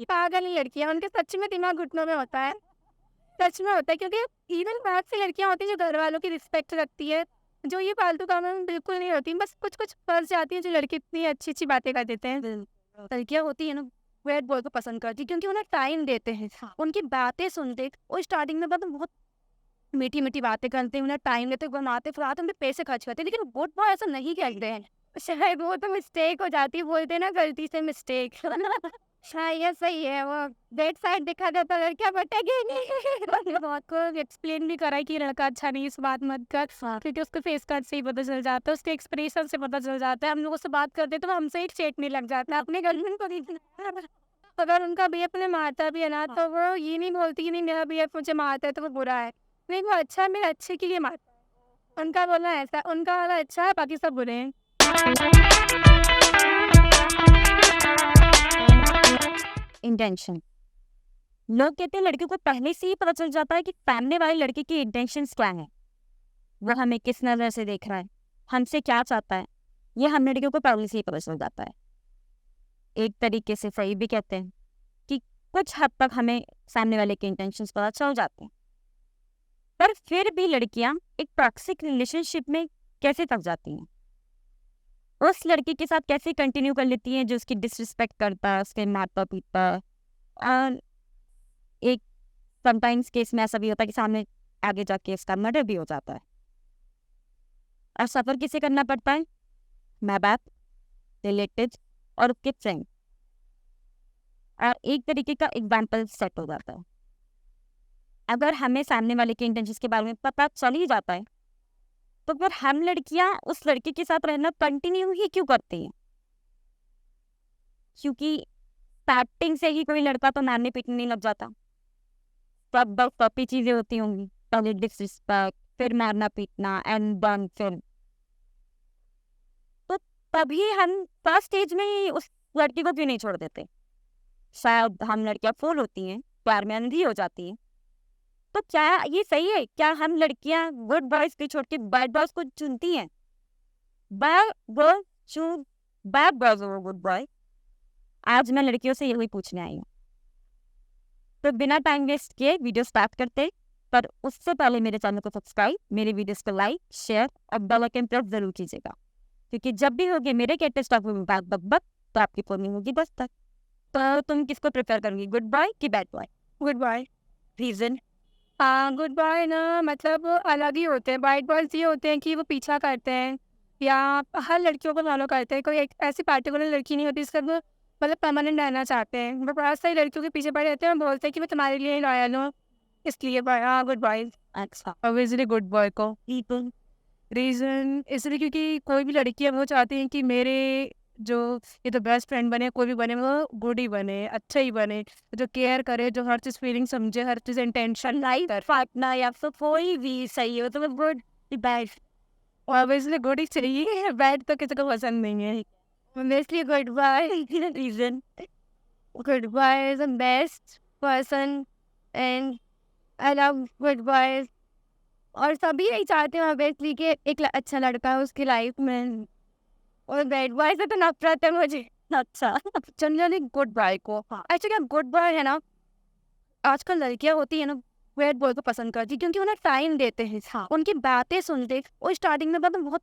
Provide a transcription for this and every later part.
ये पागल ही लड़कियां, उनके सच में दिमाग घुटनों में होता है। सच में होता है, क्योंकि इवन बहुत सी लड़कियां होती हैं जो घर वालों की रिस्पेक्ट रखती है, जो ये फालतू कामों में बिल्कुल नहीं होती। बस कुछ कुछ फंस जाती हैं जो लड़के इतनी अच्छी अच्छी बातें कर देते हैं। लड़कियां होती है ना, बैड बॉय को पसंद करती, क्योंकि उन्हें टाइम देते हैं, उनकी बातें सुनते। और स्टार्टिंग में मतलब बहुत मीठी मीठी बातें करते हैं, उन्हें टाइम देते, घुमाते फिराते, उन पे पैसे खर्च करते हैं। लेकिन गुड बॉय ऐसा नहीं करते हैं। शायद वो तो मिस्टेक हो जाती है, बोलते हैं ना गलती से मिस्टेक। शायद सही है, वो बैड साइड दिखा देता है, लड़कियां बटेगी नहीं। बहुत को एक्सप्लेन भी करा है कि लड़का अच्छा नहीं, इस बात मत कर, क्योंकि उसके फेस कट से ही पता चल जाता है, उसके एक्सप्रेशन से पता चल जाता है। हम लोगों से बात करते तो वो हमसे ही चेटने लग जाता है, अपने गर्लफ्रेंड को नहीं। अगर उनका बीएफ उन्हें मारता भी है ना, तो वो ये नहीं बोलती कि नहीं मेरा बीएफ मुझे मारता है तो वो बुरा है। नहीं, वो अच्छा है, मेरे अच्छे के लिए मारता है। उनका बोलना ऐसा, उनका वाला अच्छा है, बाकी सब बुरे हैं। इंटेंशन। लोग कहते हैं लड़कियों को पहले से ही पता चल जाता है कि सामने वाले लड़के की इंटेंशंस क्या है, वो हमें किस नजर से देख रहा है, हमसे क्या चाहता है। ये हम लड़कियों को पहले से ही पता चल जाता है। एक तरीके से सही भी कहते हैं कि कुछ हद तक हमें सामने वाले के इंटेंशंस पता चल जाते हैं। पर फिर भी लड़कियां एक टॉक्सिक रिलेशनशिप में कैसे फंस जाती हैं, उस लड़के के साथ कैसे कंटिन्यू कर लेती हैं जो उसकी डिसरिस्पेक्ट करता है, उसके माता पिता। और एक समटाइम्स केस में ऐसा भी होता है कि सामने आगे जाके इसका मर्डर भी हो जाता है। और सफर किसे करना पड़ता है? माँ बाप, रिलेटिव और उसके फ्रेंड। और एक तरीके का एग्जाम्पल सेट हो जाता है। अगर हमें सामने वाले के इंटेंशंस के बारे में पता चल ही जाता है, तो फिर हम लड़कियां उस लड़के के साथ रहना कंटिन्यू ही क्यों करती हैं? क्योंकि स्टार्टिंग से ही कोई लड़का तो मारने पीटने नहीं लग जाता। सब बस काफी चीजें होती होंगी, पहले डिसरिस्पेक्ट, फिर मारना पीटना एंड देन फिर, तो तभी हम फर्स्ट स्टेज में ही उस लड़की को क्यों नहीं छोड़ देते? शायद हम लड़कियां फूल होती हैं, प्यार में अंधी हो जाती हैं। तो क्या ये सही है? क्या हम लड़कियां गुड बॉयज को छोड़ के बैड बॉयज को चुनती हैं? Bad girl choose bad boys over good boy. आज मैं लड़कियों से यही पूछने आई हूँ। तो बिना टाइम वेस्ट किए वीडियो स्टार्ट करते, पर उससे पहले मेरे चैनल को सब्सक्राइब, मेरे वीडियोस को लाइक, शेयर और बेल आइकन प्रेस जरूर कीजिएगा, क्योंकि जब भी होगी मेरे लेटेस्ट टॉक में बात बक बक, तो आपकी फोन में होगी बस तक। तो तुम किसको प्रेफर करोगी, गुड बॉय कि bad boy? Good bye. Reason? हाँ, गुड बाय ना मतलब अलग ही होते हैं। बैड बॉयज ये होते हैं कि वो पीछा करते हैं, या हर लड़कियों को फॉलो करते हैं। कोई एक ऐसी पार्टिकुलर लड़की नहीं होती जिसका वो मतलब परमानेंट रहना चाहते हैं। वो बहुत सारी लड़कियों के पीछे पड़े रहते हैं और बोलते हैं कि मैं तुम्हारे लिए लॉयल हूँ, इसलिए बाय। हाँ, गुड बाय। अच्छा, ऑब्वियसली गुड बॉय को। रीजन? रीज़न इसलिए क्योंकि कोई भी लड़की है वो चाहती है कि मेरे जो ये तो बेस्ट फ्रेंड बने, कोई भी बने, वो गुड ही बने, अच्छा ही बने, जो केयर करे, जो हर चीज़ फीलिंग समझे, हर चीज़ इंटेंशन लाइफ कर। पार्टनर या फिर कोई भी सही हो, तो गुड बैड? ऑब्वियसली गुड ही चाहिए, बैड तो किसी को पसंद नहीं है। Obviously good boy. Reason? Good boy is the best person and I love good boys. और सभी यही चाहते हैं ऑब्वियसली कि एक अच्छा लड़का है उसकी लाइफ में। और बैड बॉय से तो नफरत है मुझे। अच्छा। जनरली गुड बॉय को, एक्चुअली क्या गुड बॉय है ना, आजकल लड़कियां होती है ना, बैड बॉय को पसंद करती, क्योंकि उन्हें टाइम देते हैं, उनकी बातें सुनते। और स्टार्टिंग में मतलब बहुत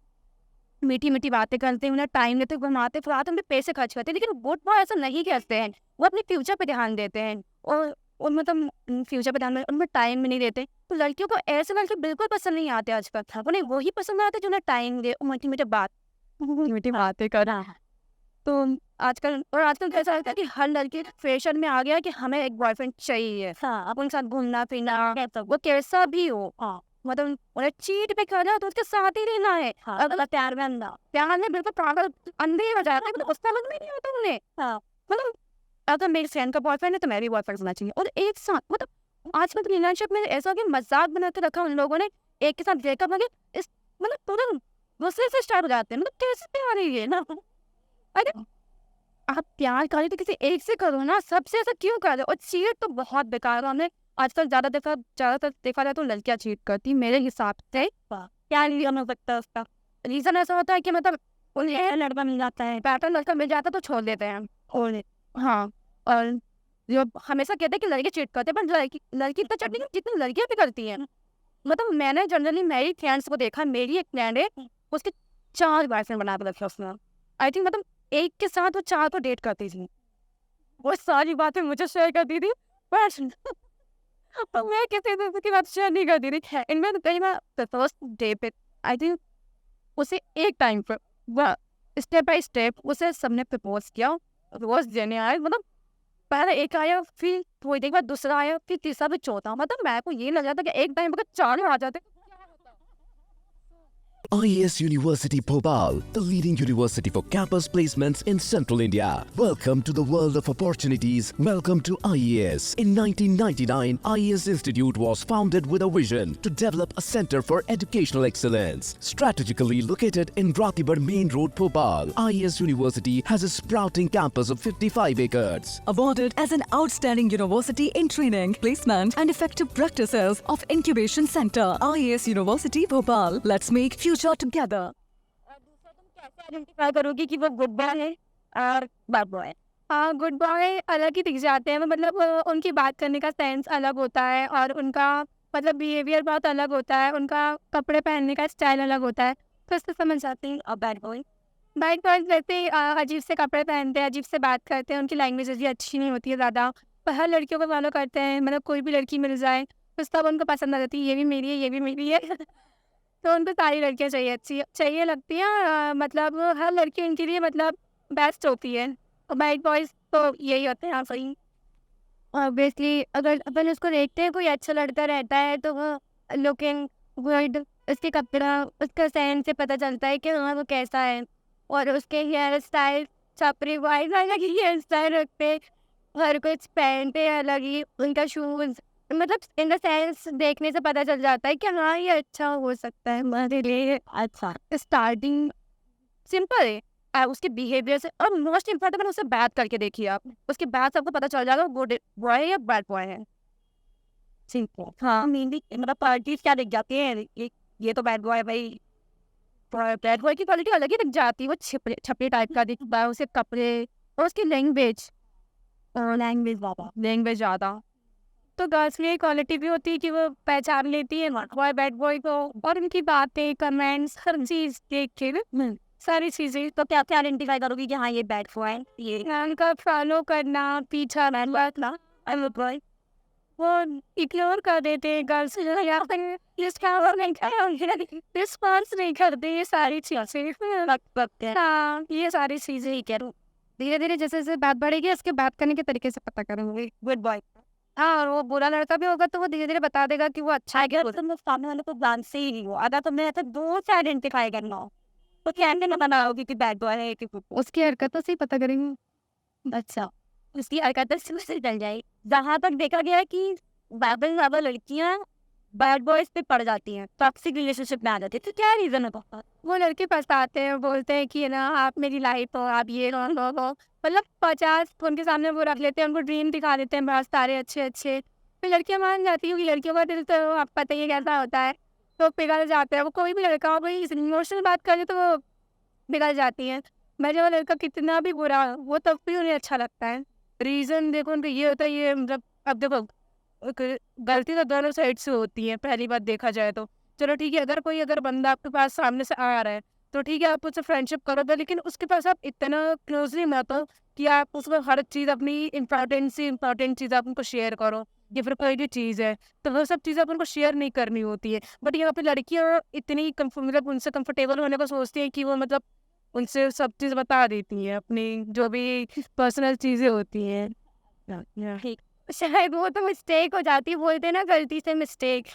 मीठी मीठी बातें करते हैं, उन्हें टाइम देते, घुमाते फिराते, उन पे पैसे खर्च करते हैं। लेकिन गुड बॉय ऐसा नहीं करते हैं, वो अपने फ्यूचर पे ध्यान देते हैं। और मतलब फ्यूचर पे ध्यान में उनमें टाइम भी नहीं देते। तो लड़कियों को ऐसे लड़के बिल्कुल पसंद नहीं आते आजकल। उन्हें वही पसंद आते जो उन्हें टाइम दे और मीठी मीठी मीठी बातें कर। तो आजकल तो ऐसा होता है कि हर लड़के फैशन में आ गया है कि हमें एक बॉयफ्रेंड चाहिए, हाँ, उनके साथ घूमना फिरना, कैसा? वो कैसा भी हो। मतलब उन्हें चीट पे करना तो उसके साथ ही रहना है। हाँ, अगर प्यार में अंधा। प्यार में बिल्कुल पागल अंधे हो जाते हैं, मतलब उसका समझ में नहीं आता उन्हें। हाँ, मतलब अगर मेरी फ्रेंड का बॉयफ्रेंड है तो मैं भी बॉयफ्रेंड होना चाहिए। और एक साथ मतलब आजकल रिलेशनशिप में ऐसा हो कि मजाक बना के रखा उन लोगों ने, एक के साथ ब्रेकअप हो गया, इस मतलब पूरा दूसरे से स्टार्ट हो जाते हैं। मतलब कैसे प्यार है ये ना। अरे आप प्यार करें तो किसी एक से करो ना, सबसे ऐसा क्यों कर रहे हो? और चीट तो बहुत बेकार है। हमने आजकल ज्यादातर देखा जाए तो लड़कियां चीट करती मेरे हिसाब से। क्या रीजन हो सकता है उसका? रीजन ऐसा होता है कि मतलब उन्हें लड़का मिल जाता है। पैटर्न लड़का मिल जाता है तो छोड़ देते हैं। और हाँ, और जो हमेशा कहते हैं कि लड़के चीट करते हैं, पर लड़की इतना चीट नहीं जितनी लड़कियां भी करती हैं। मतलब मैंने जनरली मेरी फ्रेंड्स को देखा, मेरी एक फ्रेंड है, उसके 4 बॉयफ्रेंड बना के रखे उसने। आई थिंक मतलब एक के साथ वो 4 को डेट करती थी। वो सारी बातें मुझे शेयर करती थी, पर पर मैं किसी दूसरे की बात शेयर नहीं करती थी। इनमें कहीं मैं फर्स्ट डे पे आई थिंक उसे एक टाइम पर वह स्टेप बाय स्टेप उसे सबने प्रपोज किया, रोज देने आए। मतलब पहले एक आया, फिर थोड़ी देर बाद दूसरा आया, फिर तीसरा, फिर चौथा। मतलब मेरे को ये लग रहा था कि एक टाइम पर 4 आ जाते। IES University Bhopal, the leading university for campus placements in Central India. Welcome to the world of opportunities. Welcome to IES. In 1999, IES Institute was founded with a vision to develop a center for educational excellence. Strategically located in Ratibad Main Road, Bhopal, IES University has a sprouting campus of 55 acres. Awarded as an outstanding university in training, placement and effective practices of incubation center. IES University Bhopal. Let's make future together. Identify करोगी कि वो good boy है और bad boy है? हाँ, good boy अलग ही दिख जाते हैं। मतलब उनकी बात करने का सेंस अलग होता है और उनका मतलब बिहेवियर बहुत अलग होता है, उनका कपड़े पहनने का स्टाइल अलग होता है, तो इससे समझ जाते हैं। और बैड बॉय? बैड बॉयज वैसे अजीब से कपड़े पहनते हैं, अजीब से बात करते हैं, उनकी लैंग्वेज भी अच्छी नहीं होती है ज़्यादा, पर हर लड़कियों को फॉलो करते हैं। मतलब कोई भी लड़की मिल जाए तो सब उनको पसंद आ जाती है, ये भी मेरी है, ये भी मेरी है। तो उनको सारी लड़कियाँ चाहिए, अच्छी चाहिए लगती हैं। मतलब हर लड़की उनके लिए मतलब बेस्ट होती है। और बैड बॉयज़ तो यही होते हैं। हाँ, सही। ऑब्वियसली अगर अपन उसको देखते हैं, कोई अच्छा लड़का रहता है तो वो लुकिंग गुड, उसके कपड़ा, उसका सेंस से पता चलता है कि हाँ वो कैसा है। और उसके हेयर स्टाइल, छपरी बॉयज अलग ही हेयर स्टाइल रखते, हर कुछ पहनते हैं अलग ही, उनका शूज़, मतलब इन द सेंस देखने से पता चल जाता है कि हाँ ये अच्छा हो सकता है हमारे लिए। अच्छा, स्टार्टिंग सिंपल है उसके बिहेवियर से, और मोस्ट इम्पोर्टेंट उसे बात करके देखिए आप, उसके बाद सबको पता चल जाएगा गुड बॉय या बैड बॉय है। सिंपल। हाँ, मेनली मतलब पार्टीज क्या दिख जाती है, ये तो बैड बॉय है भाई। बैड बॉय की क्वालिटी अलग ही दिख जाती है, वो छपरी टाइप का दिखता है, उसके कपड़े और उसकी लैंग्वेज लैंग्वेज ज़्यादा। तो गर्ल्स की क्वालिटी भी होती है कि वो पहचान लेती है बॉय बैड बॉय को, और उनकी बातें, कमेंट्स, हर चीज़ देख के ना, सारी चीज़ें। तो क्या क्या आइडेंटिफाई करोगी कि हाँ ये बैड बॉय है, ये उनका फॉलो करना, पीछा रखना, बॉय? वो इग्नोर कर देते हैं गर्ल्स, रिस्पॉन्स नहीं करते, ये सारी चीज़ें। हाँ, ये सारी चीज़ें ही करूँ। धीरे धीरे जैसे जैसे बात बढ़ेगी, उसके बात करने के तरीके से पता करूँगी। Good boy. हाँ, और वो बुरा लड़का भी होगा तो वो धीरे धीरे बता देगा कि वो अच्छा है। अगर तुम सामने वाले को जानते ही नहीं हो, अगर तुम्हें ऐसे दो से आइडेंटिफाई करना हो, तो कैसे न बनाओगी कि बैड बॉय है कि उसकी हरकतों से ही पता करेंगे। अच्छा, उसकी हरकतें से चल जाए। जहाँ तक देखा गया है कि ज़्यादा लड़कियाँ बैड बॉयज पे पड़ जाती हैं, टॉक्सिक रिलेशनशिप में आ जाती है, तो क्या रीज़न है? वो लड़के पछताते हैं, बोलते हैं कि ना आप मेरी लाइफ हो, आप ये हो, मतलब 50 उनके सामने वो रख लेते हैं, उनको ड्रीम दिखा देते हैं बहुत सारे अच्छे अच्छे। फिर लड़कियां मान जाती हैं कि लड़कियों का दिल तो आप पता ही है कैसा होता है, तो पिघल जाते हैं। वो कोई भी लड़का हो, कोई इमोशनल बात करे तो वो पिघल जाती हैं। मैं जब वो लड़का कितना भी बुरा हो, वो तब भी उन्हें अच्छा लगता है। रीज़न देखो उनका ये होता है, ये मतलब अब देखो गलती तो दोनों साइड से होती है। पहली बात देखा जाए तो चलो ठीक है, अगर बंदा आपके पास सामने से आ रहा है तो ठीक है, आप उससे फ्रेंडशिप करो, तो लेकिन उसके पास आप इतना क्लोजली मत हो कि आप उसमें हर चीज़, अपनी इंपॉर्टेंट चीज़ आप उनको शेयर करो, या फिर कोई भी चीज़ है तो वो सब चीज़ें आप उनको शेयर नहीं करनी होती है। बट यहाँ पे लड़कियाँ इतनी मतलब उनसे कंफर्टेबल होने को सोचती हैं कि वो मतलब उनसे सब चीज़ बता देती हैं, अपनी जो भी पर्सनल चीज़ें होती हैं। ठीक। शायद वो तो मिस्टेक हो जाती है, बोलते हैं ना गलती से मिस्टेक।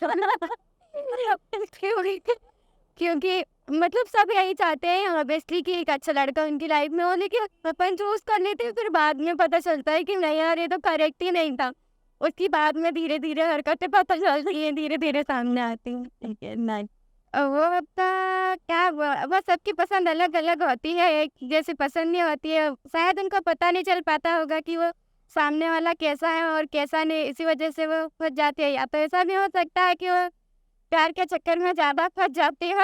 क्योंकि मतलब सब यही चाहते हैं ऑब्वियसली कि एक अच्छा लड़का उनकी लाइफ में हो, लेकिन अपन चूज कर लेते हैं, फिर बाद में पता चलता है कि नहीं यार ये तो करेक्ट ही नहीं था। उसकी बाद में धीरे धीरे हरकतें पता चलती हैं, धीरे धीरे सामने आती हैं। ठीक है, नाइस। वो अपना क्या हुआ, वो सबकी पसंद अलग अलग होती है, एक जैसी पसंद नहीं होती है। शायद उनको पता नहीं चल पाता होगा कि वो सामने वाला कैसा है और कैसा नहीं, इसी वजह से वो फंस जाती है। या तो ऐसा भी हो सकता है कि वो प्यार के चक्कर में ज़्यादा फंस जाती है।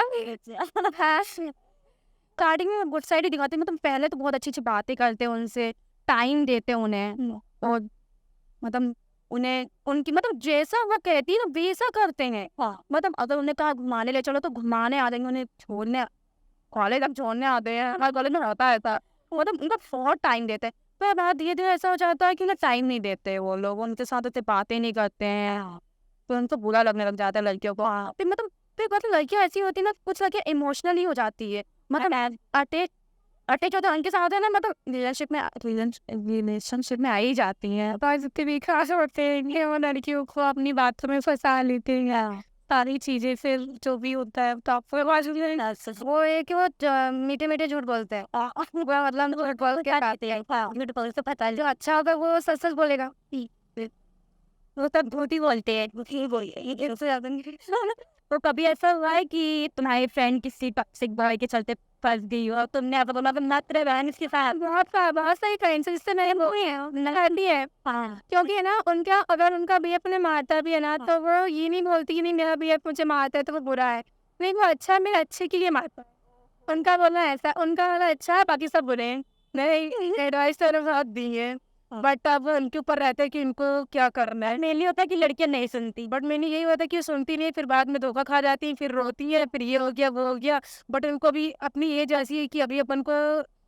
हाँ, स्टार्टिंग में गुड साइड ही दिखाते हैं, मतलब पहले तो बहुत अच्छी अच्छी बातें करते हैं उनसे, टाइम देते हैं उन्हें, और मतलब उन्हें उनकी मतलब जैसा वो कहती है ना वैसा करते हैं। मतलब अगर उन्हें कहा घुमाने ले चलो तो घुमाने आ जाएंगे, उन्हें छोड़ने कॉलेज तक छोड़ने आते हैं। हमारे कॉलेज में रहता है ऐसा, मतलब उनका बहुत टाइम देते हैं। पर बाद धीरे धीरे ऐसा हो जाता है कि ना टाइम नहीं देते वो लोग, उनके साथ उतने बातें नहीं करते हैं, तो उनको बुरा लगने लग जाता है लड़कियों को। फिर मतलब फिर मतलब लड़कियाँ ऐसी होती है ना, कुछ लड़कियाँ इमोशनली हो जाती है, मतलब अटैच जो उनके साथ है ना, मतलब रिलेशनशिप में आ ही जाती हैं। पॉजिटिव खास होते हैं वो लड़कियों को अपनी बातों में फंसा लेते हैं सारी चीजें, फिर जो भी होता है तो आपको वो है कि वो मीठे मीठे झूठ बोलते हैं। वो मतलब झूठ बोल के आते हैं, झूठ बोल से पता जो अच्छा होगा वो सच सच बोलेगा। वो सब झूठ ही बोलते हैं, झूठ ही बोलिए ये सबसे ज्यादा नहीं। तो कभी ऐसा हुआ है कि तुम्हारी फ्रेंड किसी टॉक्सिक बॉय के चलते फंस गई हो, तुमने अब बोला मत रहे बहन इसके साथ? बहुत सारी फ्रेंड्स जिससे मैंने वो है क्योंकि है ना उनका, अगर उनका बीएफ उन्हें मारता भी है ना तो वो ये नहीं बोलती कि नहीं मेरा बीएफ मुझे मारता है तो वो बुरा है, नहीं वो अच्छा मेरे अच्छे के लिए मारता है। उनका बोलना ऐसा, उनका बोलना अच्छा है बाकी सब बुरे हैं। नहीं एडवाइस तो बहुत दी है, बट अब उनके ऊपर रहता है कि इनको क्या करना है। मेनली होता है कि लड़कियां नहीं सुनती, बट मैंने यही होता है कि सुनती नहीं, फिर बाद में धोखा खा जाती है, फिर रोती है, फिर ये हो गया वो हो गया। बट उनको भी अपनी एज ऐसी है कि अभी अपन को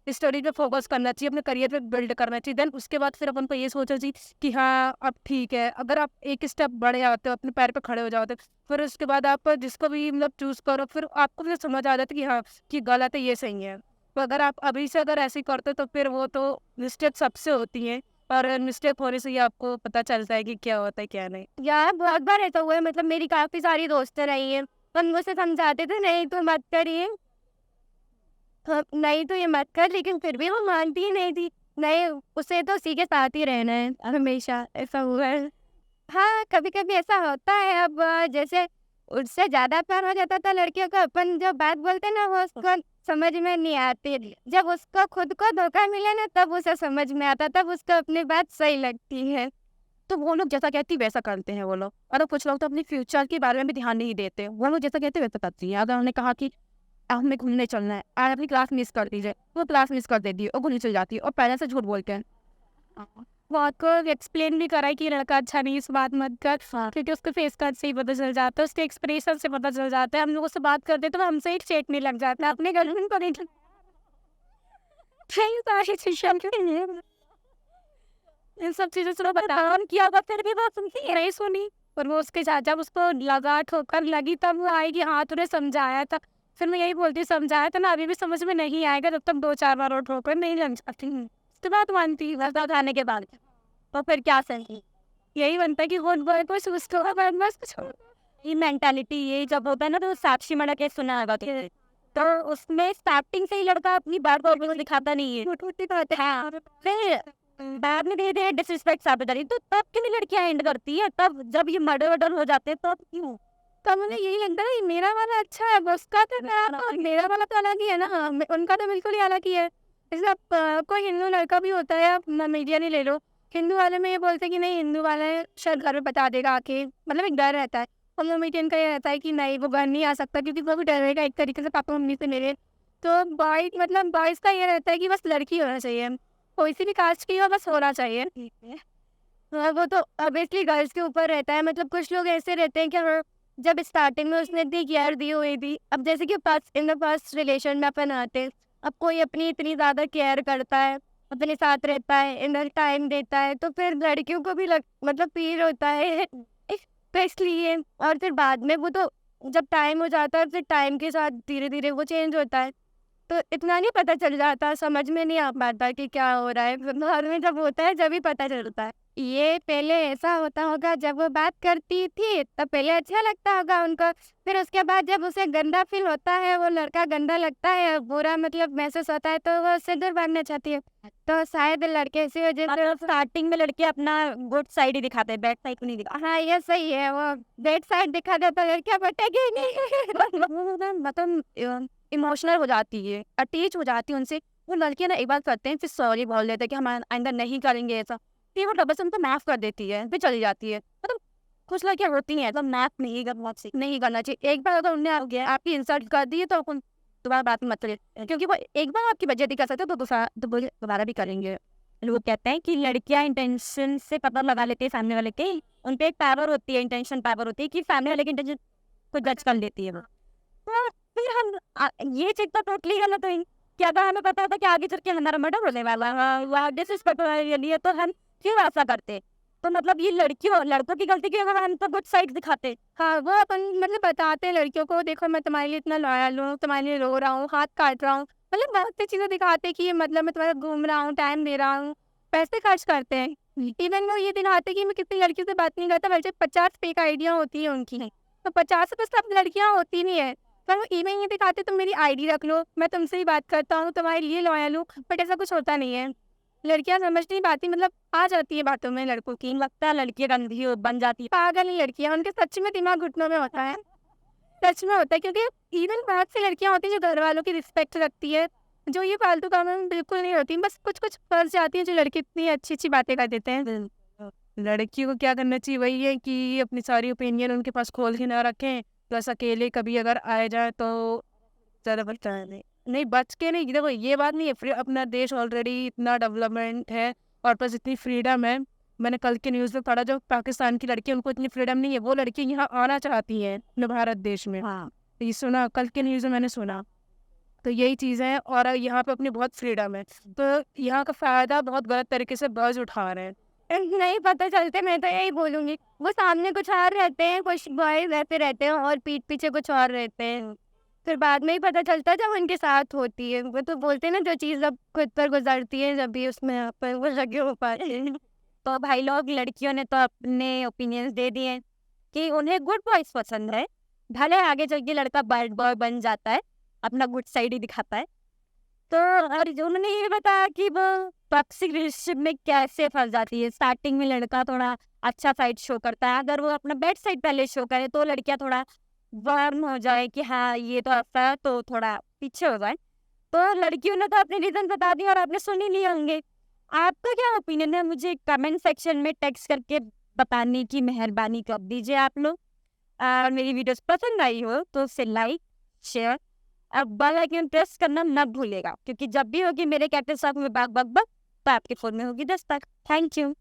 स्टडी पे फोकस करना चाहिए, अपने करियर पे बिल्ड करना चाहिए। देन उसके बाद फिर अपन को ये सोचना चाहिए कि हाँ अब ठीक है, अगर आप एक स्टेप बढ़े आते हो, अपने पैर पे खड़े हो जाते हो, फिर उसके बाद आप जिसको भी मतलब चूज करो, फिर आपको फिर समझ आ जाता है कि हाँ कि गलत है ये सही है। तो अगर आप अभी से अगर ऐसे ही करते हो तो फिर वो तो मिस्टेक सबसे होती है, और मिस्टेक होने से ही आपको पता चलता है कि क्या होता है क्या नहीं। यार बहुत बार ऐसा हुआ है, मतलब मेरी काफी सारी दोस्तें रही हैं, पर मुझसे समझाते थे नहीं तो मत करिए, नहीं तो ये मत कर, लेकिन फिर भी वो मानती ही नहीं थी। नहीं उसे तो उसी के साथ ही रहना है हमेशा, ऐसा हुआ है। हाँ कभी कभी ऐसा होता है। अब जैसे उससे ज्यादा प्यार हो जाता था लड़कियों को, अपन जो बात बोलते ना वो उसको समझ में नहीं आती। जब उसको खुद को धोखा मिले ना तब उसे समझ में आता, तब उसको अपनी बात सही लगती है। तो वो लोग जैसा कहती वैसा करते हैं वो लोग, और कुछ लोग तो अपने फ्यूचर के बारे में भी ध्यान नहीं देते, वो लोग जैसा कहते वैसा करती है। अगर उन्होंने कहा कि हमें घूमने चलना है, आज अपनी क्लास मिस कर दीजिए, वो क्लास मिस कर देती है और घूमने चल जाती है, और पहले से झूठ बोलते हैं। वो आपको एक्सप्लेन भी करा है कि लड़का अच्छा नहीं, इस बात मत कर, क्योंकि उसके फेस कट से ही पता चल जाता है, उसके एक्सप्रेशन से पता चल जाता है। हम लोगों से बात करते तो हमसे ही चेटने लग जाता है, अपने गर्लफ्रेंड को नहीं। इन सब चीजों से बता किया होगा, फिर भी वो सुनती नहीं सुनी। और वो उसके साथ जब उसको लगा ठोकर लगी तब वो आएगी, हाँ तूने समझाया था। फिर मैं यही बोलती समझाया था ना, अभी भी समझ में नहीं आएगा जब तक 2-4 बार और ठोकर नहीं लग जाती। उसके बाद मानती बस खाने के बाद, तो फिर क्या सही यही बनता है कि कोई सोचता होगा बस छोड़। ये मेंटालिटी ये जब होता है ना, तो साक्षी मणि के सुना होगा तो उसमें स्टार्टिंग से ही लड़का अपनी बात को दिखाता नहीं है। हाँ फिर बाद में धीरे धीरे डिसरिस्पेक्ट साबित रही, तो तब क्यों नहीं लड़कियां एंड करती है? तब जब ये मर्डर हो जाते हैं तब क्यों? तब मुझे यही लगता है मेरा वाला अच्छा है, उसका तो मेरा वाला तो अलग ही है ना, उनका तो बिल्कुल ही अलग ही है। जैसे अब कोई हिंदू लड़का भी होता है, आप मीडिया नहीं ले लो, हिंदू वाले में ये बोलते हैं कि नहीं हिंदू वाले शायद घर में बता देगा आके, मतलब एक डर रहता है। हम लोग मीडियन का ये रहता है कि नहीं वो घर नहीं आ सकता क्योंकि वो भी डरेगा एक तरीके से पापा मम्मी से मेरे। तो बॉय मतलब बॉयज़ का ये रहता है कि बस लड़की होना चाहिए, कोई सी भी कास्ट की हो बस होना चाहिए। ठीक है। हाँ, वो तो ऑब्वियसली गर्ल्स के ऊपर रहता है। मतलब कुछ लोग ऐसे रहते हैं कि हाँ, जब स्टार्टिंग में उसने इतनी केयर दी हुई थी, अब जैसे कि इन द फर्स्ट रिलेशन में अपन आते हैं, अब कोई अपनी इतनी ज़्यादा केयर करता है, अपने साथ रहता है, इनर टाइम देता है, तो फिर लड़कियों को भी मतलब फील होता है स्पेशली ये। और फिर बाद में वो तो जब टाइम हो जाता है, फिर टाइम के साथ धीरे धीरे वो चेंज होता है, तो इतना नहीं पता चल जाता, समझ में नहीं आ पाता कि क्या हो रहा है। घर में जब होता है जब ही पता चलता है। ये पहले ऐसा होता होगा, जब वो बात करती थी तब पहले अच्छा लगता होगा उनको, फिर उसके बाद जब उसे गंदा फील होता है, वो लड़का गंदा लगता है, बुरा मतलब महसूस होता है, तो वो उससे दूर भागना चाहती है। तो शायद लड़के ऐसी वजह से स्टार्टिंग में लड़के अपना गुड साइड ही दिखाते हैं, बैड साइड को नहीं दिखाते। हाँ ये सही है, वो बैड साइड दिखा देता है, लड़कियां बटेगी नहीं। मतलब इमोशनल हो जाती है, अटैच हो जाती है उनसे। वो लड़कियां ना एक बार करते हैं फिर सॉरी बोल देते हैं कि हम आइंदा नहीं करेंगे ऐसा, फिर वो डबल उनको माफ कर देती है, फिर चली जाती है। मतलब कुछ लड़कियां होती हैं तो माफ नहीं करना चाहिए। एक बार अगर उन्होंने आपकी इंसल्ट कर दी है तो दोबारा बात मत करिए, क्योंकि वो एक बार आपकी बेइज्जती कर सकते हो तो दोबारा भी करेंगे। लोग कहते हैं कि लड़कियां इंटेंशन से पता लगा लेती है सामने वाले के, उन पे एक पावर होती है, इंटेंशन पावर होती है कि सामने वाले के इंटेंशन को जज कर लेती है वो। तो फिर ये चीज तो टोटली गलत हुई। क्या था, हमें पता था कि आगे चल के हमारा मर्डर होने वाला है, डिसरिस्पेक्ट होने लिए, तो हम क्यों ऐसा करते? तो मतलब ये लड़कों की गलती की अगर हम तो गुड साइड दिखाते। हाँ, वो अपन मतलब बताते हैं लड़कियों को, देखो मैं तुम्हारे लिए इतना लॉयल हूँ, तुम्हारे लिए रो रहा हूँ, हाथ काट रहा हूँ, मतलब बहुत सी चीज़ें दिखाते हैं कि ये मतलब मैं तुम्हारा घूम रहा हूँ, टाइम दे रहा हूँ, पैसे खर्च करते हैं। इवन वो ये दिखाते हैं कि मैं किसी लड़की से बात नहीं करता, बल्कि 50 फेक आइडिया होती है उनकी, तो 50 से तो सब लड़कियाँ होती नहीं है। पर वो इवन ये दिखाते तुम मेरी आईडी रख लो, मैं तुमसे ही बात करता हूँ, तुम्हारे लिए लॉयल हूँ, बट ऐसा कुछ होता नहीं है। लड़कियां समझ नहीं पाती, मतलब आ जाती है बातों में लड़कों की। लगता है लड़की गंदी बन जाती है। पागल नहीं लड़कियां, उनके सच में दिमाग घुटनों में होता है, सच में होता है। क्योंकि इवन बहुत सी लड़कियां होती हैं जो घर वालों की रिस्पेक्ट रखती है, जो ये फालतू कामों में बिल्कुल नहीं होती, बस कुछ कुछ फंस जाती है जो लड़के इतनी अच्छी अच्छी बातें कर देते हैं। लड़की को क्या करना चाहिए, वही है कि अपनी सारी ओपिनियन उनके पास खोल के ना रखें, प्लस अकेले कभी अगर आए जाए तो ज़्यादा बचता नहीं, बच के नहीं। देखो ये बात नहीं है, अपना देश ऑलरेडी इतना डेवलपमेंट है और प्लस इतनी फ्रीडम है। मैंने कल के न्यूज़ में पढ़ा, जो पाकिस्तान की लड़की उनको इतनी फ्रीडम नहीं है, वो लड़की यहाँ आना चाहती हैं अपने भारत देश में। हाँ, तो ये सुना कल के न्यूज़ में मैंने सुना, तो यही चीज़ है। और यहाँ पे अपनी बहुत फ्रीडम है, तो यहाँ का फ़ायदा बहुत गलत तरीके से बॉयज़ उठा रहे हैं। नहीं पता चलते, मैं तो यही बोलूंगी, वो सामने कुछ और रहते हैं, कुछ बॉय वैसे रहते हैं और पीठ पीछे कुछ और रहते हैं, फिर बाद में ही पता चलता है जब उनके साथ होती है। वो तो बोलते हैं ना, जो चीज़ जब खुद पर गुजरती है जब भी उसमें अपन वो लगे हो पाए। तो भाई लोग, लड़कियों ने तो अपने ओपिनियंस दे दिए हैं कि उन्हें गुड बॉयज पसंद है, भले आगे चल के लड़का बैड बॉय बन जाता है, अपना गुड साइड ही दिखाता है। तो और उन्होंने ये बताया कि वो टॉक्सिक रिलेशनशिप में कैसे फंस जाती है। स्टार्टिंग में लड़का थोड़ा अच्छा साइड शो करता है, अगर वो अपना बैड साइड पहले शो करे तो लड़कियां थोड़ा वार्म हो जाए कि हाँ ये तो ऐसा है, तो थोड़ा पीछे हो जाए। तो लड़कियों ने तो अपने रीजन बता दिए और आपने सुन ही लिए होंगे। आपका क्या ओपिनियन है, मुझे कमेंट सेक्शन में टेक्स्ट करके बताने की मेहरबानी कर दीजिए आप लोग। और मेरी वीडियोस पसंद आई हो तो उसे लाइक, शेयर, अब बेल आइकन प्रेस करना मत भूलेगा, क्योंकि जब भी होगी मेरे कैप्टन साहब में बाग बाग बाग तो आपके फोन में होगी 10 तक। Thank you.